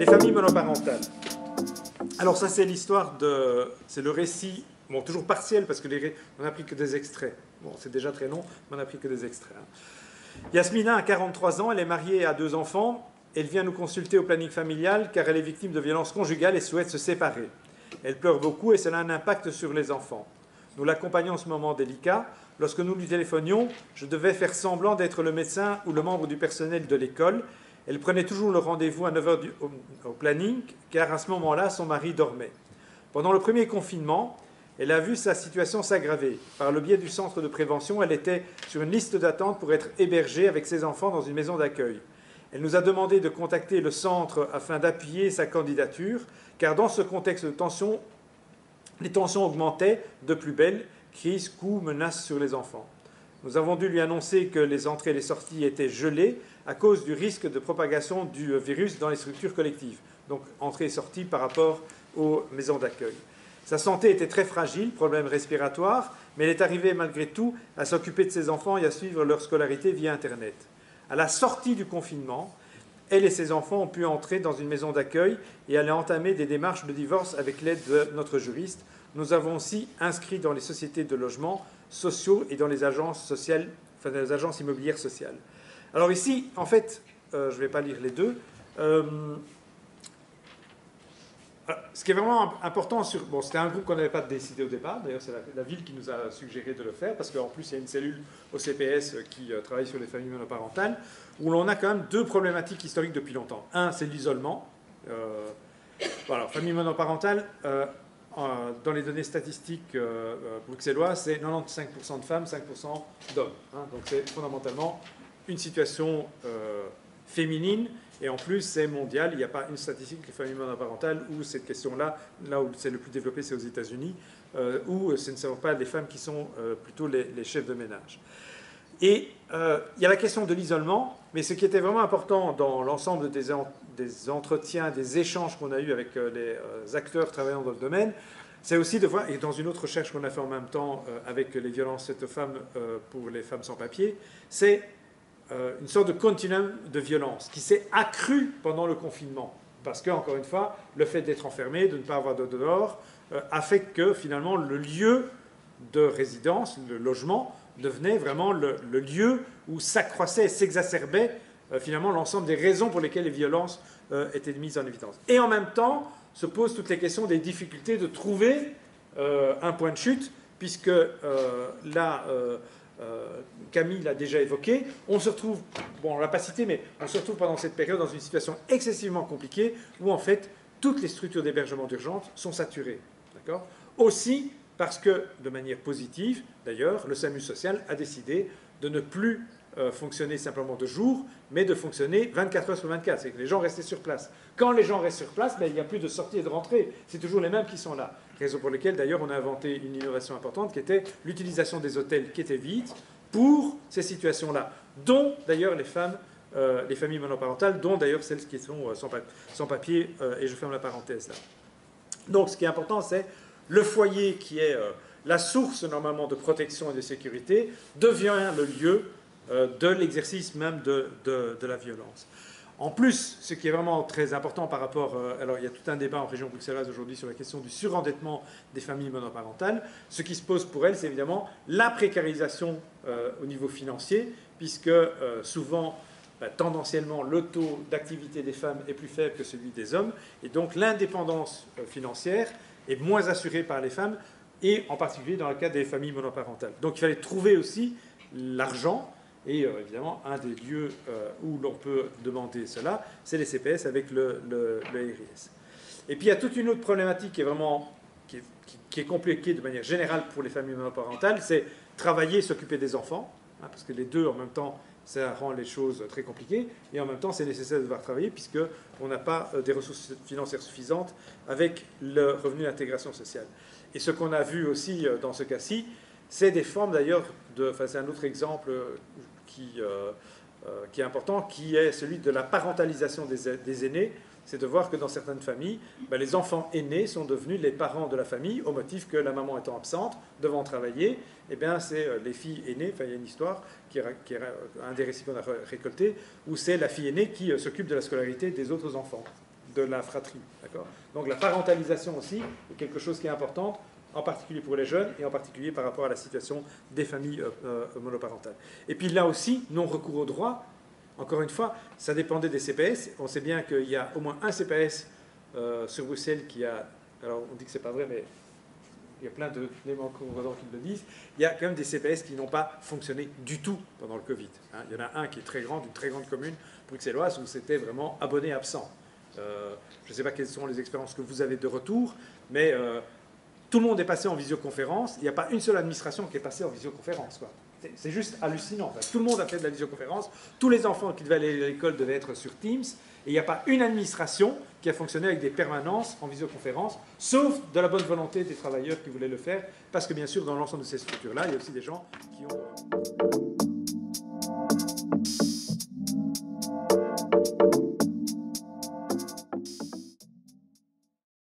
familles monoparentales. Alors ça, c'est l'histoire de... C'est le récit, bon, toujours partiel, parce que on n'a pris que des extraits. Bon, c'est déjà très long, mais on n'a pris que des extraits. Yasmina a 43 ans, elle est mariée à 2 enfants. Elle vient nous consulter au planning familial car elle est victime de violences conjugales et souhaite se séparer. Elle pleure beaucoup et cela a un impact sur les enfants. Nous l'accompagnons en ce moment délicat. Lorsque nous lui téléphonions, je devais faire semblant d'être le médecin ou le membre du personnel de l'école. Elle prenait toujours le rendez-vous à 9 h au planning, car à ce moment-là, son mari dormait. Pendant le premier confinement, elle a vu sa situation s'aggraver. Par le biais du centre de prévention, elle était sur une liste d'attente pour être hébergée avec ses enfants dans une maison d'accueil. Elle nous a demandé de contacter le centre afin d'appuyer sa candidature, car dans ce contexte de tension, les tensions augmentaient de plus belle, crise, coups, menaces sur les enfants. Nous avons dû lui annoncer que les entrées et les sorties étaient gelées à cause du risque de propagation du virus dans les structures collectives. Donc entrées et sorties par rapport aux maisons d'accueil. Sa santé était très fragile, problème respiratoire, mais elle est arrivée malgré tout à s'occuper de ses enfants et à suivre leur scolarité via Internet. À la sortie du confinement, elle et ses enfants ont pu entrer dans une maison d'accueil et elle a entamé des démarches de divorce avec l'aide de notre juriste. Nous avons aussi inscrit dans les sociétés de logements sociaux et dans les agences sociales, enfin dans les agences immobilières sociales. Alors ici, en fait, je ne vais pas lire les deux. Ce qui est vraiment important, bon, c'était un groupe qu'on n'avait pas décidé au départ, d'ailleurs c'est la ville qui nous a suggéré de le faire, parce qu'en plus il y a une cellule au CPS qui travaille sur les familles monoparentales, où l'on a quand même 2 problématiques historiques depuis longtemps. Un, c'est l'isolement. Voilà, famille monoparentale, dans les données statistiques bruxelloises, c'est 95% de femmes, 5% d'hommes. Hein, donc c'est fondamentalement une situation féminine. Et en plus, c'est mondial. Il n'y a pas une statistique des familles monoparentales où cette question-là, là où c'est le plus développé, c'est aux États-Unis, où ce ne sont pas les femmes qui sont plutôt les chefs de ménage. Et il y a la question de l'isolement, mais ce qui était vraiment important dans l'ensemble des entretiens, des échanges qu'on a eus avec les acteurs travaillant dans le domaine, c'est aussi de voir, et dans une autre recherche qu'on a fait en même temps avec les violences faites aux femmes pour les femmes sans papier, c'est une sorte de continuum de violence qui s'est accru pendant le confinement. Parce que, encore une fois, le fait d'être enfermé, de ne pas avoir de dehors, a fait que finalement le lieu de résidence, le logement, devenait vraiment le lieu où s'accroissait et s'exacerbait finalement l'ensemble des raisons pour lesquelles les violences étaient mises en évidence. Et en même temps, se posent toutes les questions des difficultés de trouver un point de chute, puisque là... Camille l'a déjà évoqué, on se retrouve, bon on ne l'a pas cité, mais on se retrouve pendant cette période dans une situation excessivement compliquée où en fait toutes les structures d'hébergement d'urgence sont saturées. D'accord ? Aussi parce que, de manière positive, d'ailleurs, le SAMU social a décidé de ne plus fonctionner simplement de jour, mais de fonctionner 24 heures sur 24. C'est que les gens restaient sur place. Quand les gens restent sur place, il n'y a plus de sortie et de rentrée. C'est toujours les mêmes qui sont là. Raison pour laquelle, d'ailleurs, on a inventé une innovation importante qui était l'utilisation des hôtels qui étaient vides pour ces situations-là, dont, d'ailleurs, les familles monoparentales, dont, d'ailleurs, celles qui sont sans papier, et je ferme la parenthèse là. Donc, ce qui est important, c'est le foyer qui est la source, normalement, de protection et de sécurité, devient le lieu de l'exercice même de la violence. En plus, ce qui est vraiment très important par rapport... alors, il y a tout un débat en région bruxelloise aujourd'hui sur la question du surendettement des familles monoparentales. Ce qui se pose pour elles, c'est évidemment la précarisation au niveau financier, puisque souvent, tendanciellement, le taux d'activité des femmes est plus faible que celui des hommes, et donc l'indépendance financière est moins assurée par les femmes, et en particulier dans le cas des familles monoparentales. Donc, il fallait trouver aussi l'argent. Et évidemment, un des lieux où l'on peut demander cela, c'est les CPS avec le RIS. Et puis il y a toute une autre problématique qui est vraiment qui est compliquée de manière générale pour les familles monoparentales, c'est travailler, s'occuper des enfants, hein, parce que les deux en même temps, ça rend les choses très compliquées, et en même temps, c'est nécessaire de devoir travailler puisqu'on n'a pas des ressources financières suffisantes avec le revenu d'intégration sociale. Et ce qu'on a vu aussi dans ce cas-ci, c'est des formes d'ailleurs enfin c'est un autre exemple qui est important, qui est celui de la parentalisation des aînés. C'est de voir que dans certaines familles, les enfants aînés sont devenus les parents de la famille au motif que la maman étant absente, devant travailler, c'est les filles aînées, enfin il y a une histoire, qui est un des récits qu'on a récolté, où c'est la fille aînée qui s'occupe de la scolarité des autres enfants de la fratrie. Donc la parentalisation aussi est quelque chose qui est important, en particulier pour les jeunes et en particulier par rapport à la situation des familles monoparentales. Et puis là aussi, non-recours au droit, encore une fois, ça dépendait des CPS. On sait bien qu'il y a au moins un CPS sur Bruxelles qui a... Alors on dit que ce n'est pas vrai, mais il y a plein d'éléments concordants qui le disent. Il y a quand même des CPS qui n'ont pas fonctionné du tout pendant le Covid. Il y en a un qui est très grand, d'une très grande commune bruxelloise, où c'était vraiment abonné absent. Je ne sais pas quelles sont les expériences que vous avez de retour, mais tout le monde est passé en visioconférence. Il n'y a pas une seule administration qui est passée en visioconférence, quoi. C'est juste hallucinant. Tout le monde a fait de la visioconférence. Tous les enfants qui devaient aller à l'école devaient être sur Teams. Et il n'y a pas une administration qui a fonctionné avec des permanences en visioconférence, sauf de la bonne volonté des travailleurs qui voulaient le faire. Parce que bien sûr, dans l'ensemble de ces structures-là, il y a aussi des gens qui ont...